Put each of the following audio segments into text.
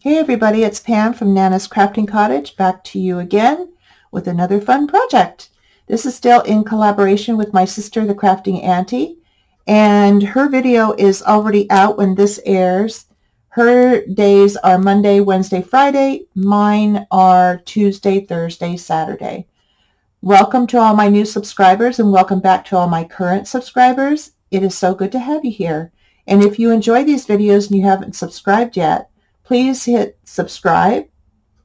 Hey everybody, it's Pam from Nana's Crafting Cottage, back to you again with another fun project. This is still in collaboration with my sister, the Crafting Auntie, and her video is already out when this airs. Her days are Monday, Wednesday, Friday. Mine are Tuesday, Thursday, Saturday. Welcome to all my new subscribers and welcome back to all my current subscribers. It is so good to have you here. And if you enjoy these videos and you haven't subscribed yet, please hit subscribe,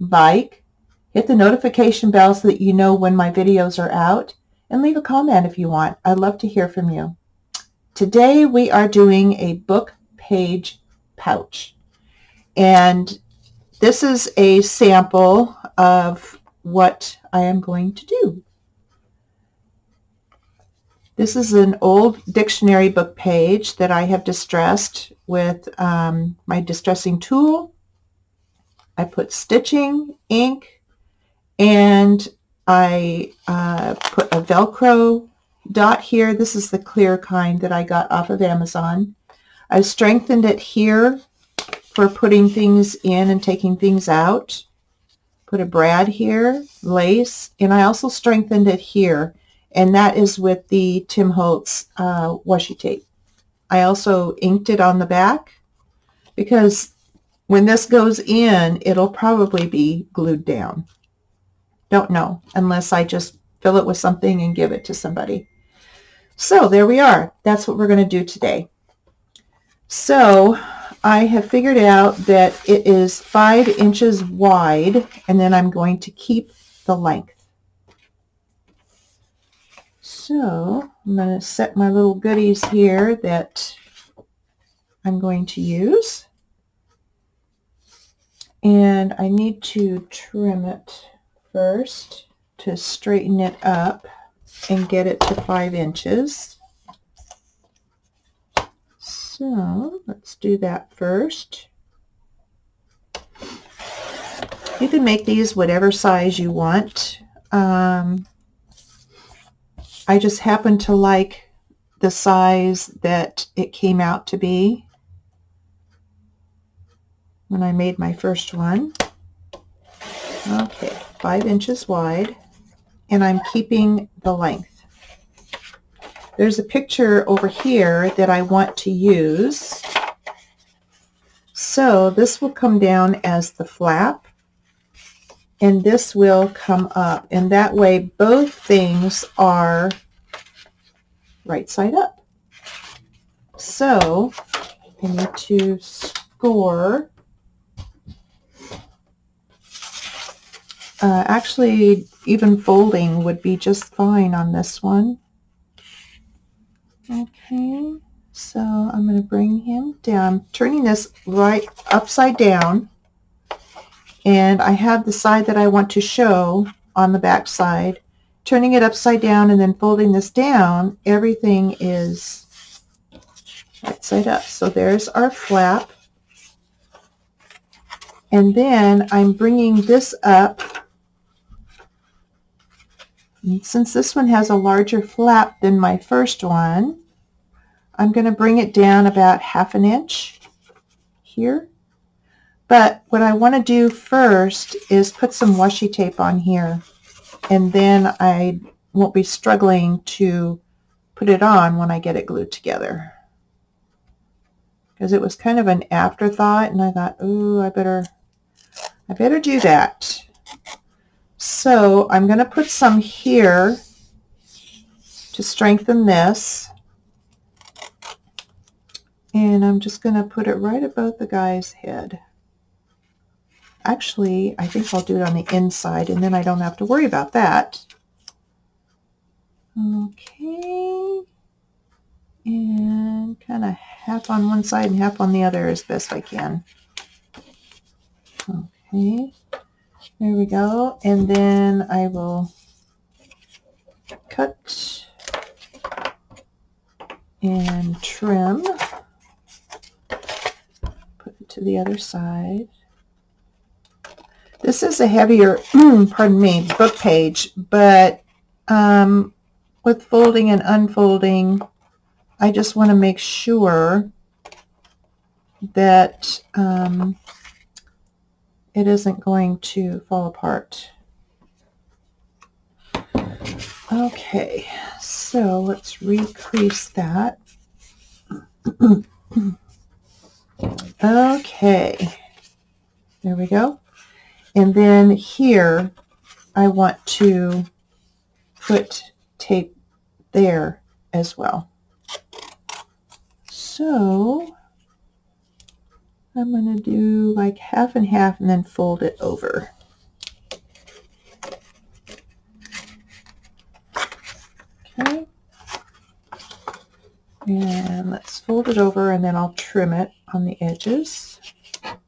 like, hit the notification bell so that you know when my videos are out, and leave a comment if you want. I'd love to hear from you. Today we are doing a book page pouch. And this is a sample of what I am going to do. This is an old dictionary book page that I have distressed with my distressing tool. I put stitching, ink, and I put a Velcro dot here. This is the clear kind that I got off of Amazon. I strengthened it here for putting things in and taking things out. Put a brad here, lace, and I also strengthened it here, and that is with the Tim Holtz washi tape. I also inked it on the back because when this goes in, it'll probably be glued down. Don't know, unless I just fill it with something and give it to somebody. So there we are. That's what we're going to do today. So I have figured out that it is 5 inches wide, and then I'm going to keep the length. So I'm going to set my little goodies here that I'm going to use. And I need to trim it first to straighten it up and get it to 5 inches. So let's do that first. You can make these whatever size you want. I just happen to like the size that it came out to be when I made my first one. Okay, 5 inches wide, and I'm keeping the length. There's a picture over here that I want to use. So this will come down as the flap, and this will come up, and that way both things are right side up. So I need to score. Actually, even folding would be just fine on this one. Okay, so I'm going to bring him down, turning this right upside down, and I have the side that I want to show on the back side. Turning it upside down and then folding this down, everything is right side up. So there's our flap. And then I'm bringing this up. And since this one has a larger flap than my first one, I'm going to bring it down about 1/2 inch here. But what I want to do first is put some washi tape on here, and then I won't be struggling to put it on when I get it glued together. Because it was kind of an afterthought, and I thought, ooh, I better do that. So I'm going to put some here to strengthen this, and I'm just going to put it right above the guy's head. Actually, I think I'll do it on the inside, and then I don't have to worry about that. Okay, and kind of half on one side and half on the other as best I can. Okay. There we go, and then I will cut and trim, put it to the other side. This is a heavier, pardon me, book page, but with folding and unfolding, I just want to make sure that it isn't going to fall apart. Okay, so let's recrease that. Okay, there we go. And then here I want to put tape there as well. So I'm going to do like half and half and then fold it over. Okay. And let's fold it over, and then I'll trim it on the edges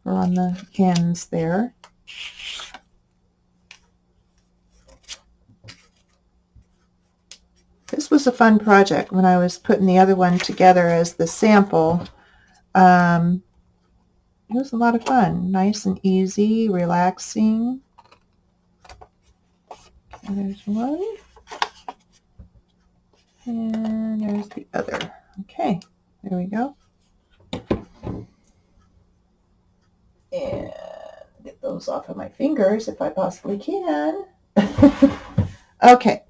or on the ends there. This was a fun project when I was putting the other one together as the sample. It was a lot of fun. Nice and easy, relaxing. And there's one. And there's the other. Okay, there we go. And get those off of my fingers if I possibly can. Okay.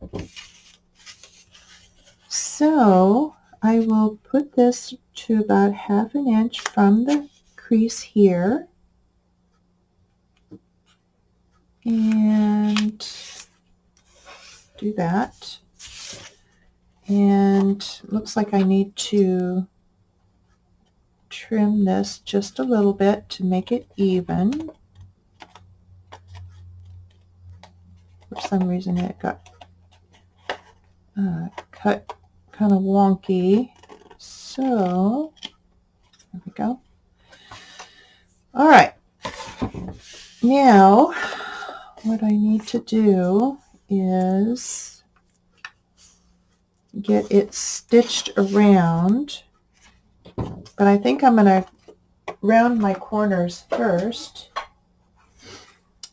So I will put this to about 1/2 inch from the crease here. And do that. And looks like I need to trim this just a little bit to make it even. For some reason it got cut kind of wonky. So there we go. All right. Now what I need to do is get it stitched around, but I think I'm going to round my corners first,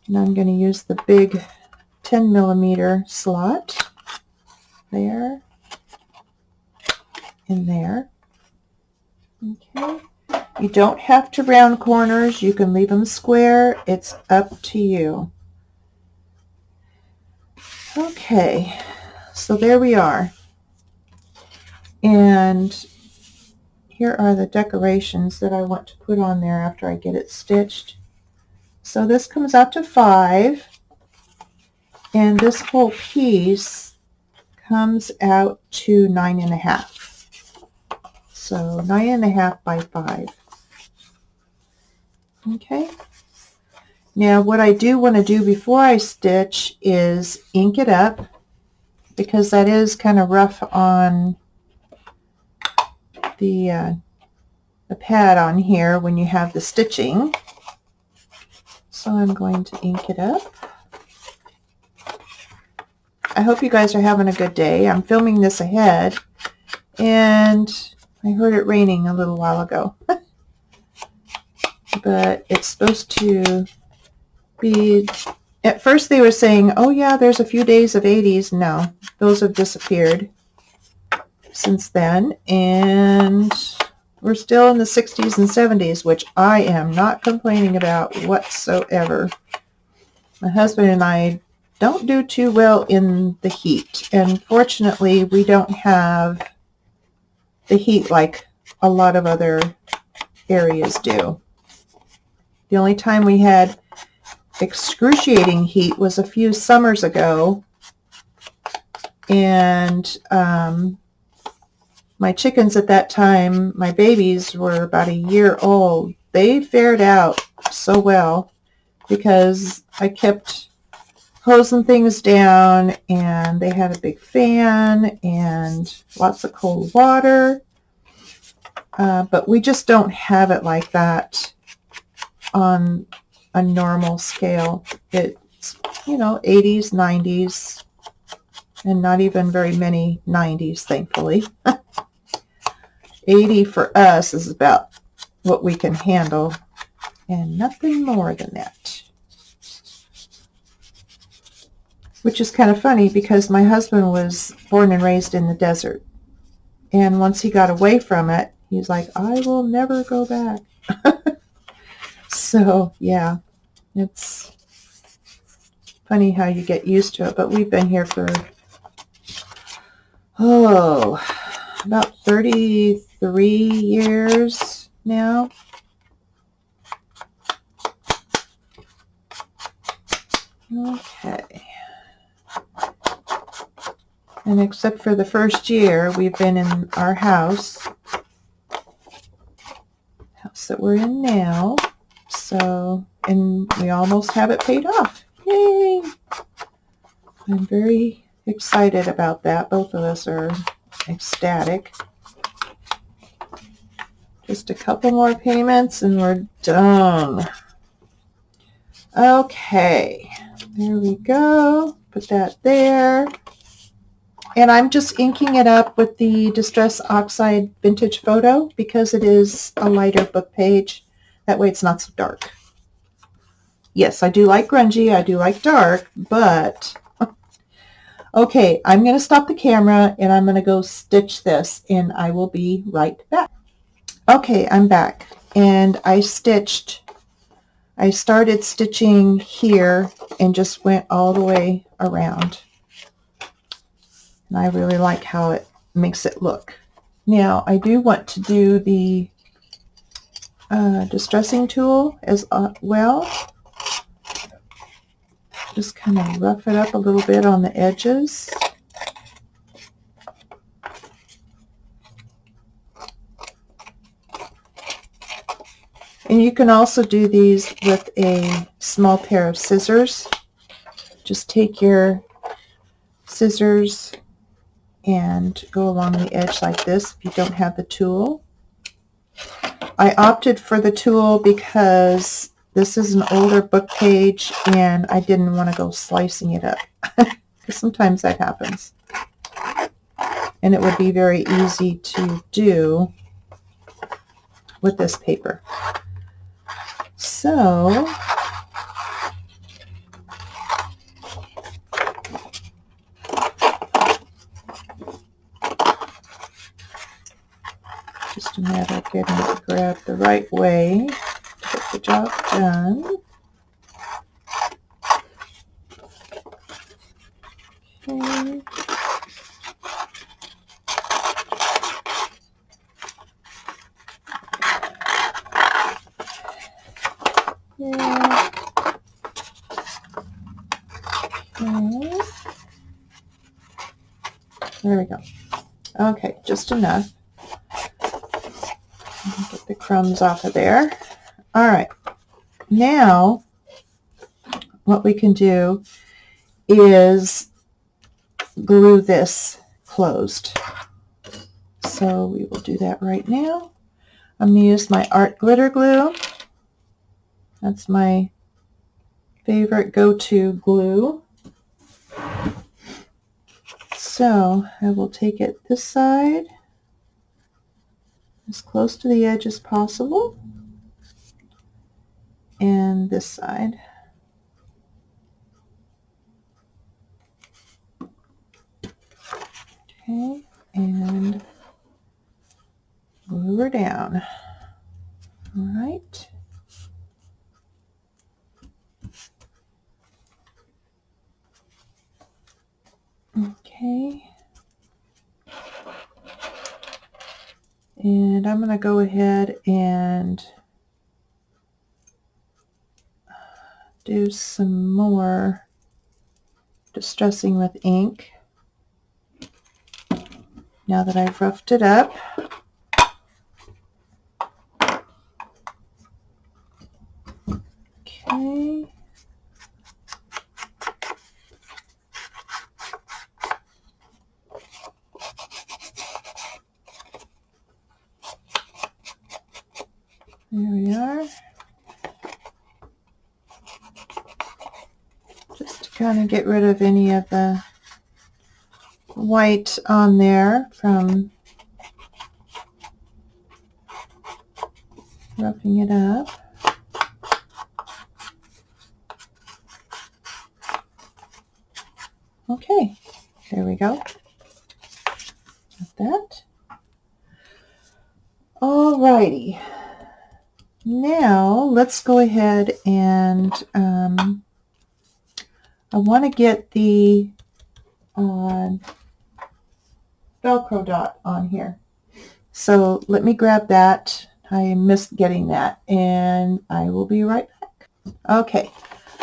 and I'm going to use the big 10mm slot there and there. Okay, you don't have to round corners, you can leave them square, it's up to you. Okay, so there we are. And here are the decorations that I want to put on there after I get it stitched. So this comes out to 5, and this whole piece comes out to 9.5. So 9.5 by 5. Okay. Now what I do want to do before I stitch is ink it up, because that is kind of rough on the pad on here when you have the stitching. So I'm going to ink it up. I hope you guys are having a good day. I'm filming this ahead, and I heard it raining a little while ago. But it's supposed to be, at first they were saying, oh yeah, there's a few days of 80s. No, those have disappeared since then, and we're still in the 60s and 70s, which I am not complaining about whatsoever. My husband and I don't do too well in the heat, and fortunately we don't have the heat like a lot of other areas do. The only time we had excruciating heat was a few summers ago, and my chickens at that time, my babies were about a year old. They fared out so well because I kept hosing things down, and they had a big fan and lots of cold water. But we just don't have it like that on a normal scale. It's, 80s, 90s, and not even very many 90s, thankfully. 80 for us is about what we can handle, and nothing more than that. Which is kind of funny because my husband was born and raised in the desert, and once he got away from it, he's like, I will never go back. So yeah, It's funny how you get used to it, but we've been here for, about 33 years now. Okay. And except for the first year, we've been in our house that we're in now. So, and we almost have it paid off. Yay! I'm very excited about that. Both of us are ecstatic. Just a couple more payments and we're done. Okay, there we go. Put that there. And I'm just inking it up with the Distress Oxide Vintage Photo because it is a lighter book page. That way it's not so dark. Yes, I do like grungy, I do like dark, but okay, I'm going to stop the camera and I'm going to go stitch this and I will be right back. Okay, I'm back and I started stitching here and just went all the way around. And I really like how it makes it look. Now, I do want to do the distressing tool as well. Just kind of rough it up a little bit on the edges. And you can also do these with a small pair of scissors. Just take your scissors and go along the edge like this if you don't have the tool. I opted for the tool because this is an older book page and I didn't want to go slicing it up because sometimes that happens. And it would be very easy to do with this paper. So just a matter of getting it grabbed the right way to get the job done. Okay. Yeah. Okay. There we go. Okay, just enough. Get the crumbs off of there. All right. Now, what we can do is glue this closed. So we will do that right now. I'm going to use my art glitter glue. That's my favorite go-to glue. So I will take it this side, as close to the edge as possible, and this side. Okay, and glue her down. All right. Okay. And I'm going to go ahead and do some more distressing with ink now that I've roughed it up. Okay. There we are. Just to kind of get rid of any of the white on there from roughing it up. Okay, there we go. Got that. Alrighty. now let's go ahead and I want to get the Velcro dot on here. So let me grab that. I missed getting that, and I will be right back. Okay,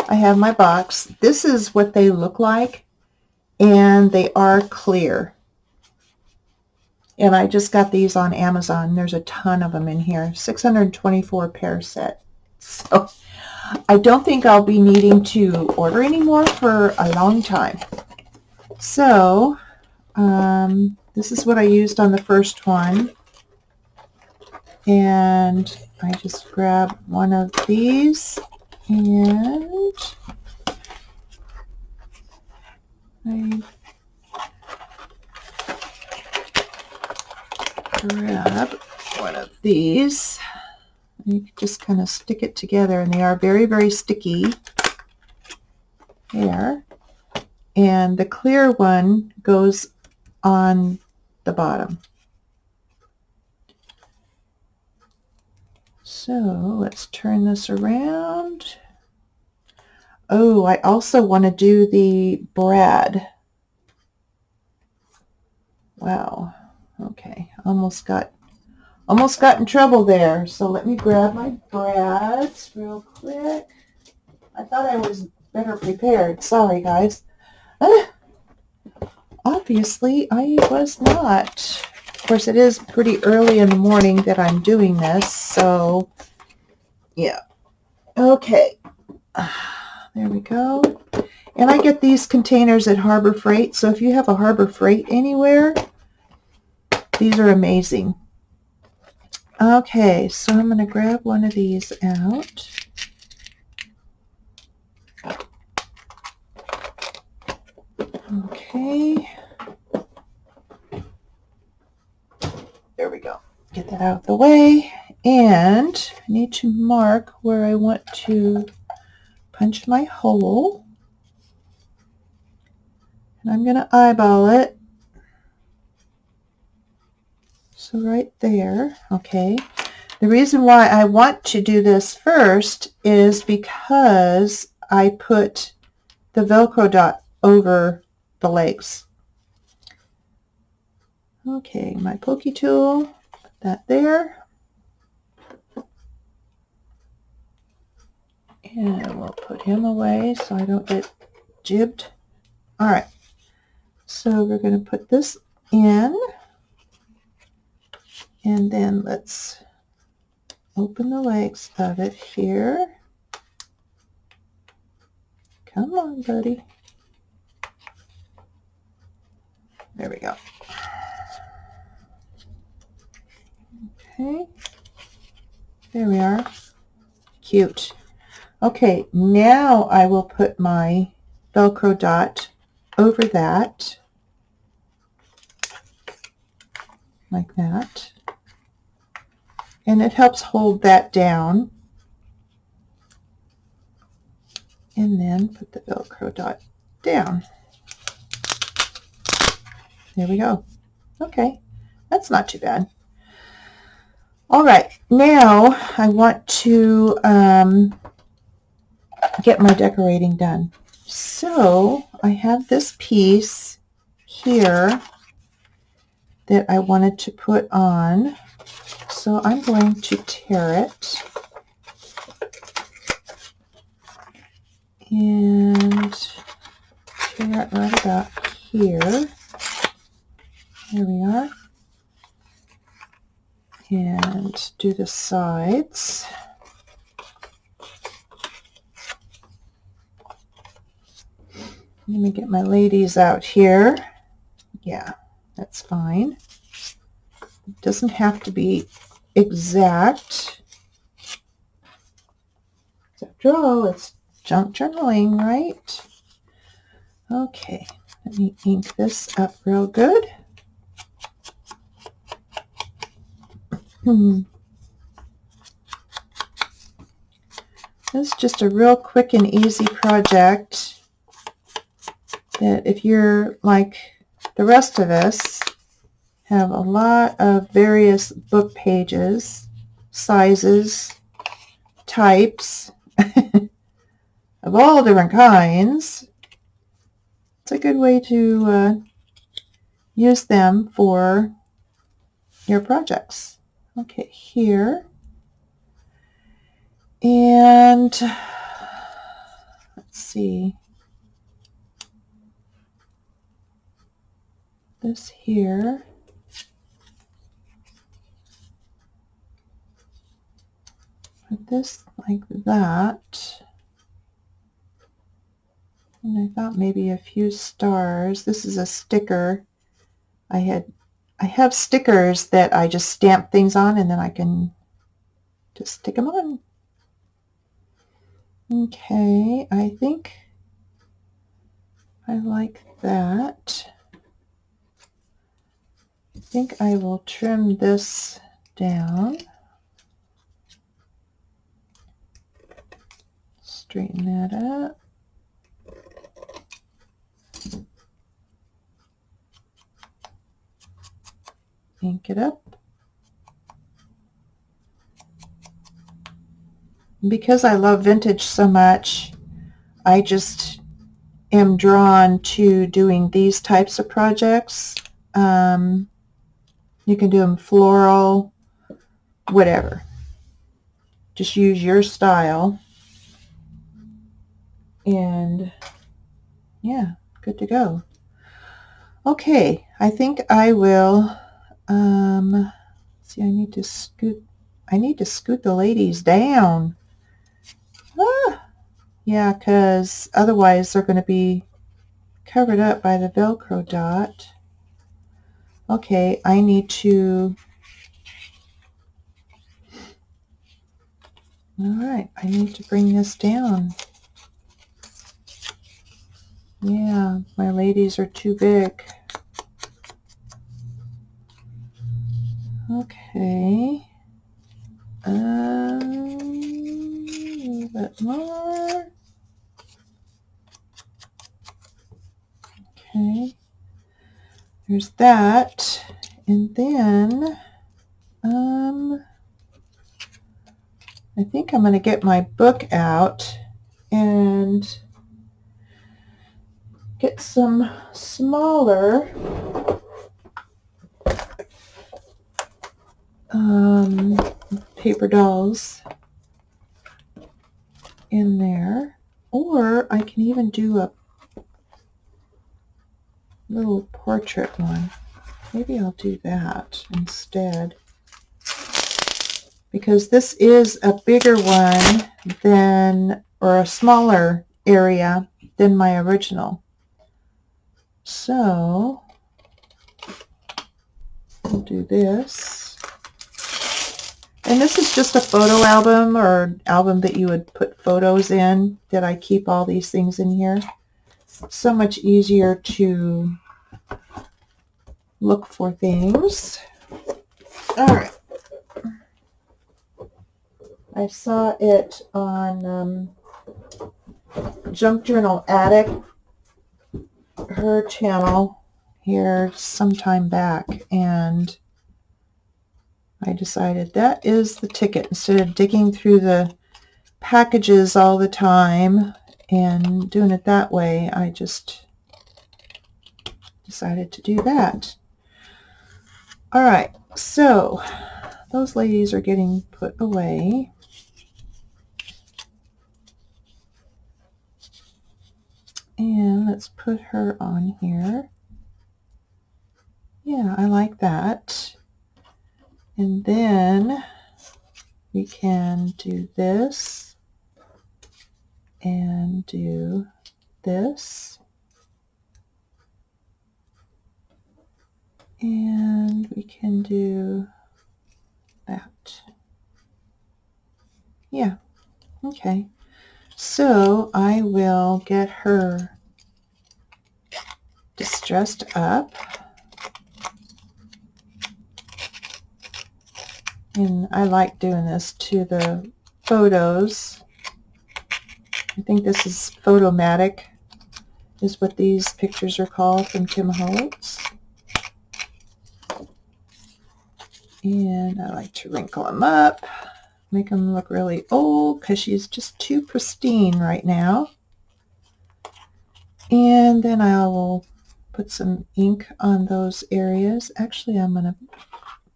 I have my box. This is what they look like, and they are clear. And I just got these on Amazon. There's a ton of them in here. 624 pair set. So I don't think I'll be needing to order any more for a long time. So this is what I used on the first one. And I just grab one of these and I grab one of these. You just kind of stick it together, and they are very, very sticky. There. And the clear one goes on the bottom. So let's turn this around. Oh, I also want to do the brad. Wow. Okay, almost got in trouble there. So let me grab my brads real quick. I thought I was better prepared. Sorry, guys. Obviously, I was not. Of course, it is pretty early in the morning that I'm doing this, so yeah. Okay. There we go. And I get these containers at Harbor Freight, so if you have a Harbor Freight anywhere, these are amazing. Okay, so I'm going to grab one of these out. Okay. There we go. Get that out of the way. And I need to mark where I want to punch my hole. And I'm going to eyeball it. So right there. Okay. The reason why I want to do this first is because I put the Velcro dot over the legs. Okay, my pokey tool, put that there. And we'll put him away so I don't get jibbed. All right, so we're going to put this in. And then let's open the legs of it here. Come on, buddy. There we go. Okay. There we are. Cute. Okay, now I will put my Velcro dot over that. Like that. And it helps hold that down. And then put the Velcro dot down. There we go. Okay, that's not too bad. All right, now I want to get my decorating done. So I have this piece here that I wanted to put on. So I'm going to tear it. And tear it right about here. There we are. And do the sides. Let me get my ladies out here. Yeah, that's fine. It doesn't have to be exact. After all, it's junk journaling, right? Okay, let me ink this up real good. This is just a real quick and easy project that if you're like the rest of us, have a lot of various book pages, sizes, types of all different kinds, it's a good way to use them for your projects. Okay, here. And let's see. This here. Put this like that. And I thought maybe a few stars. This is a sticker. I have stickers that I just stamp things on, and then I can just stick them on. Okay, I think I like that. I think I will trim this down. Straighten that up. Ink it up. Because I love vintage so much, I just am drawn to doing these types of projects. You can do them floral, whatever. Just use your style. And yeah, good to go. Okay, I think I will, see, I need to scoot the ladies down. Yeah, because otherwise they're going to be covered up by the Velcro dot. Okay, I need to, alright, I need to bring this down. Yeah, my ladies are too big. Okay. A little bit more. Okay. There's that. And then, I think I'm going to get my book out and get some smaller paper dolls in there, or I can even do a little portrait one. Maybe I'll do that instead, because this is a bigger one than, or a smaller area than my original. So I'll do this. And this is just a photo album, or album that you would put photos in, that I keep all these things in here. So much easier to look for things. All right. I saw it on Junk Journal Attic, her channel, here sometime back, and I decided that is the ticket. Instead of digging through the packages all the time and doing it that way, I just decided to do that. All right, so those ladies are getting put away. And let's put her on here. Yeah, I like that. And then we can do this and do this. And we can do that. Yeah, okay. So I will get her distressed up. And I like doing this to the photos. I think this is Photomatic, is what these pictures are called, from Tim Holtz. And I like to wrinkle them up, make them look really old because she's just too pristine right now. And then I will put some ink on those areas. Actually, I'm going to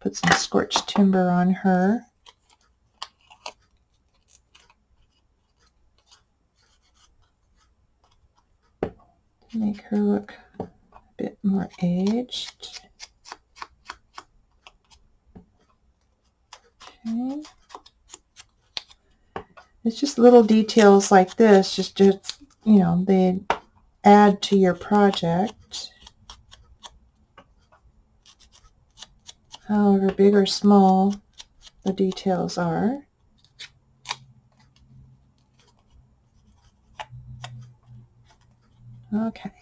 put some scorched timber on her. To make her look a bit more aged. Okay. It's just little details like this, just you know, they add to your project. However big or small the details are. Okay.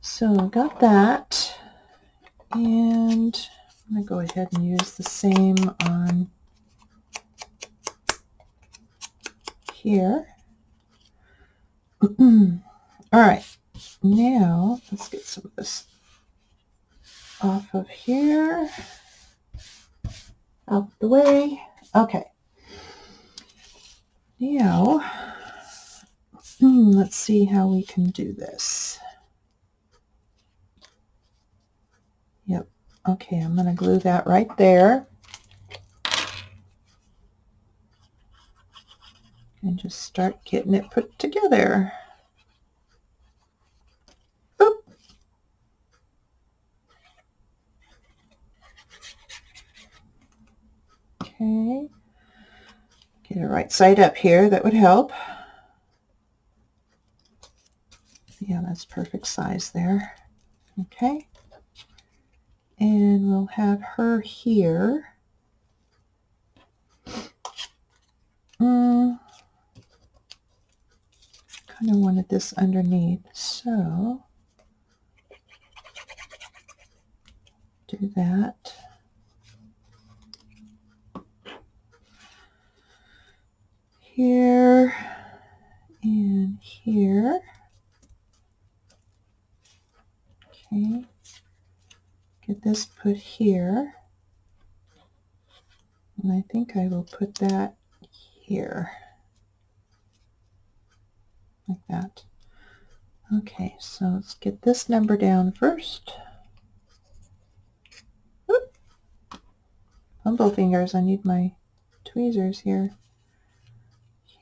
So I got that, and I'm going to go ahead and use the same on here. All right, now let's get some of this off of here, out the way. Okay, now let's see how we can do this. Yep, okay, I'm going to glue that right there. And just start getting it put together. Oop. Okay, get it right side up here, that would help. Yeah, that's perfect size there. Okay, and we'll have her here. Kind of wanted this underneath, so do that. Here and here. Okay, get this put here, and I think I will put that here, like that. Okay, so let's get this number down first. Oop. Fumble fingers, I need my tweezers here.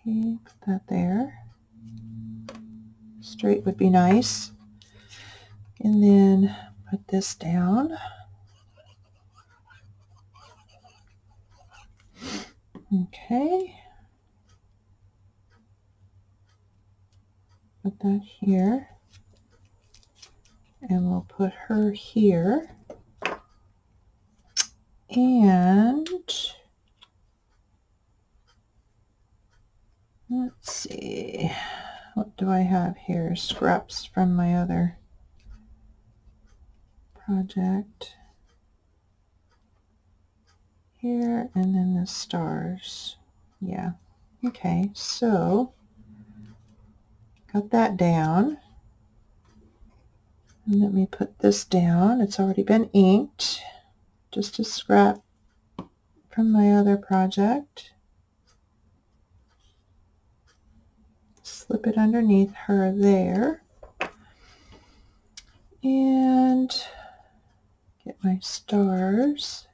Okay, put that there. Straight would be nice. And then put this down. Okay. Put that here. And we'll put her here. And let's see. What do I have here? Scraps from my other project. Here, and then the stars. Yeah. Okay, so got that down. And let me put this down. It's already been inked. Just a scrap from my other project. Slip it underneath her there. And get my stars.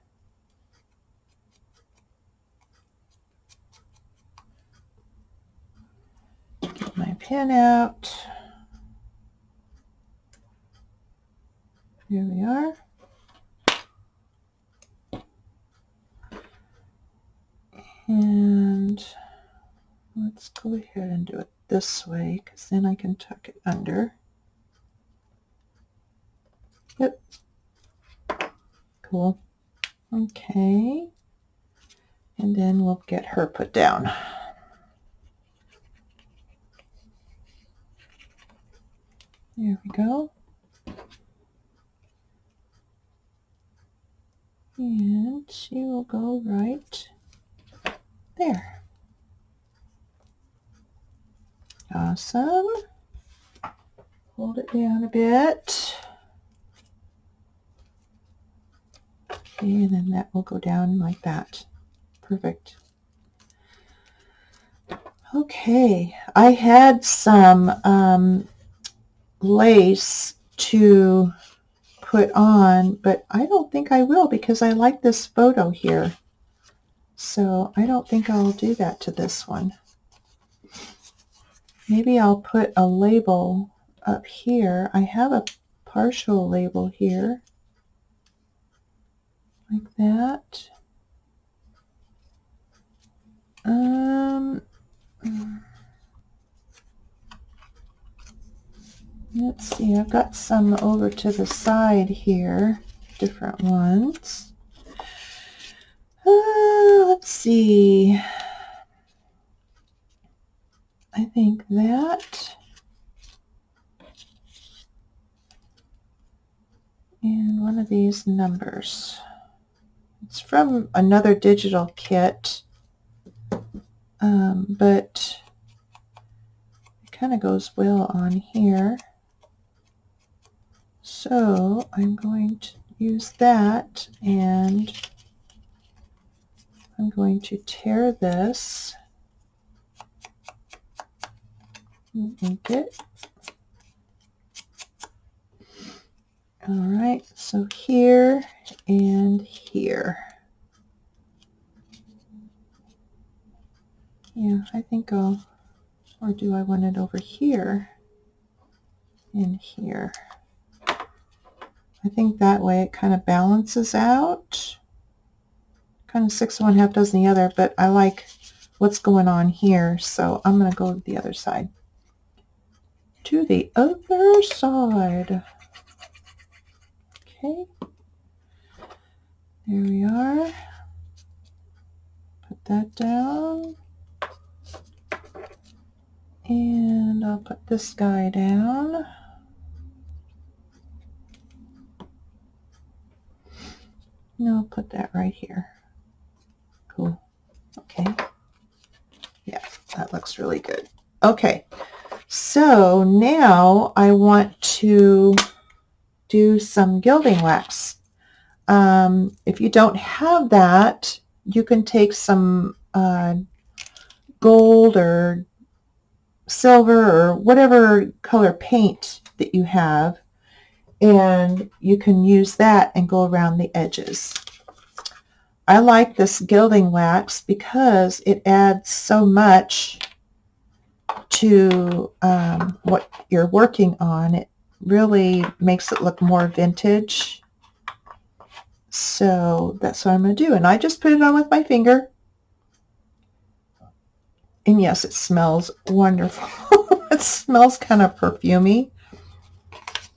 Get my pen out. Here we are. And let's go ahead and do it this way, because then I can tuck it under. Yep. Cool. Okay. And then we'll get her put down. There we go. And she will go right there. Awesome. Hold it down a bit. Okay, and then that will go down like that. Perfect. Okay, I had some lace to put on, but I don't think I will because I like this photo here. So I don't think I'll do that to this one. Maybe I'll put a label up here. I have a partial label here, like that. Let's see, I've got some over to the side here, different ones. Let's see. I think that. And one of these numbers. It's from another digital kit, but it kind of goes well on here. So I'm going to use that, and I'm going to tear this and ink it. All right, so here and here. Yeah, I think I'll, or do I want it over here and here? I think that way it kind of balances out. Kind of 6 of one, half dozen the other, but I like what's going on here, so I'm going to go to the other side. To the other side. Okay. There we are. Put that down. And I'll put this guy down. And I'll put that right here. Cool. Okay. Yeah, that looks really good. Okay. So now I want to do some gilding wax. If you don't have that, you can take some gold or silver or whatever color paint that you have, and you can use that and go around the edges. I like this gilding wax because it adds so much to what you're working on. It really makes it look more vintage. So that's what I'm going to do. And I just put it on with my finger. And yes, it smells wonderful. It smells kind of perfumey.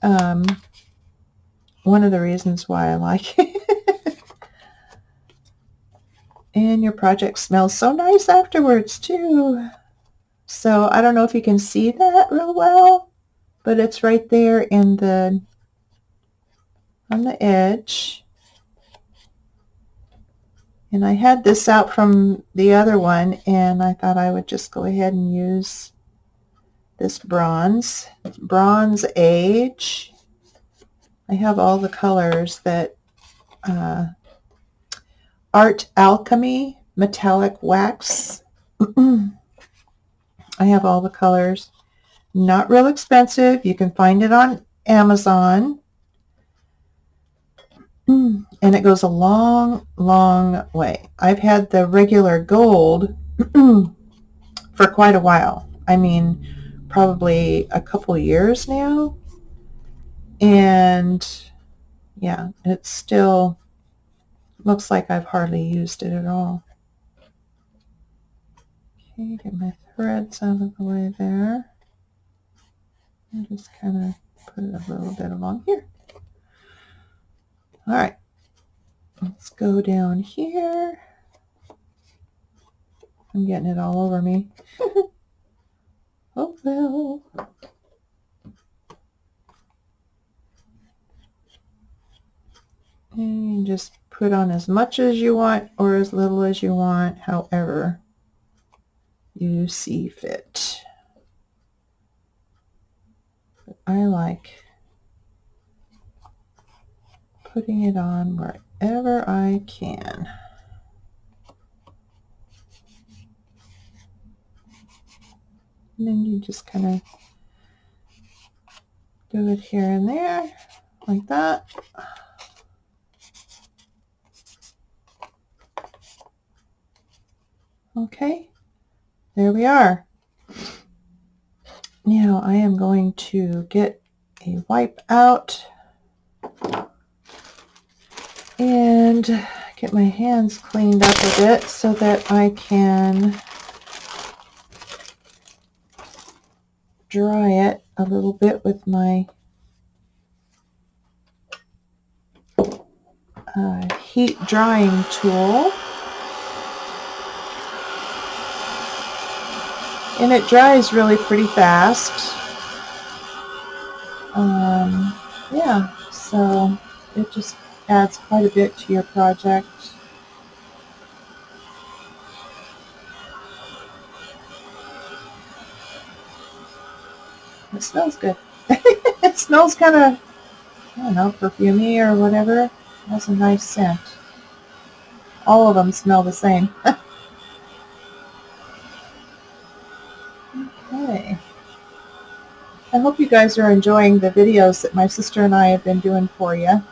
One of the reasons why I like it. And your project smells so nice afterwards too. So I don't know if you can see that real well, but it's right there in the on the edge. And I had this out from the other one, and I thought I would just go ahead and use this Bronze Age. I have all the colors that Art Alchemy Metallic Wax. I have all the colors. Not real expensive. You can find it on Amazon. And it goes a long, long way. I've had the regular gold for quite a while. I mean, probably a couple years now. And yeah, it still looks like I've hardly used it at all. Okay, get my threads out of the way there. I'll just kind of put it a little bit along here. All right, let's go down here. I'm getting it all over me. Oh well. And you just put on as much as you want or as little as you want, however you see fit. But I like putting it on where wherever I can. And then you just kind of do it here and there, like that. Okay, there we are. Now I am going to get a wipe out and get my hands cleaned up a bit so that I can dry it a little bit with my heat drying tool. And it dries really pretty fast. Yeah, so it just adds quite a bit to your project. It smells good. It smells kind of, I don't know, perfumey or whatever. It has a nice scent. All of them smell the same. Okay. I hope you guys are enjoying the videos that my sister and I have been doing for you.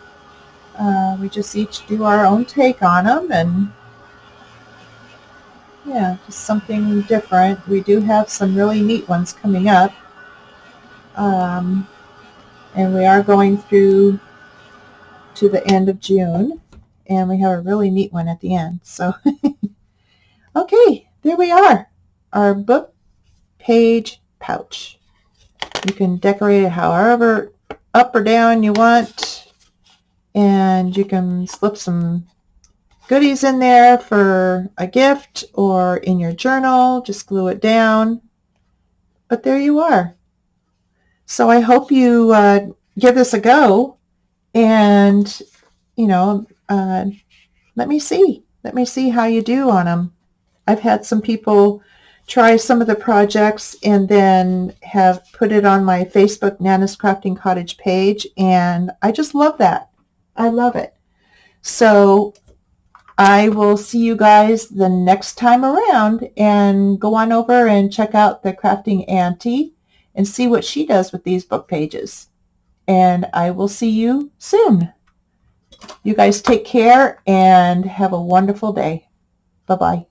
We just each do our own take on them, and yeah, just something different. We do have some really neat ones coming up. And we are going through to the end of June, and we have a really neat one at the end. So, okay, there we are, our book page pouch. You can decorate it however up or down you want, and you can slip some goodies in there for a gift or in your journal. Just glue it down. But there you are. So I hope you give this a go, and let me see how you do on them. I've had some people try some of the projects and then have put it on my Facebook Nana's Crafting Cottage page, and I just love that. I love it. So I will see you guys the next time around, and go on over and check out the Crafting Auntie and see what she does with these book pages. And I will see you soon. You guys take care and have a wonderful day. Bye-bye.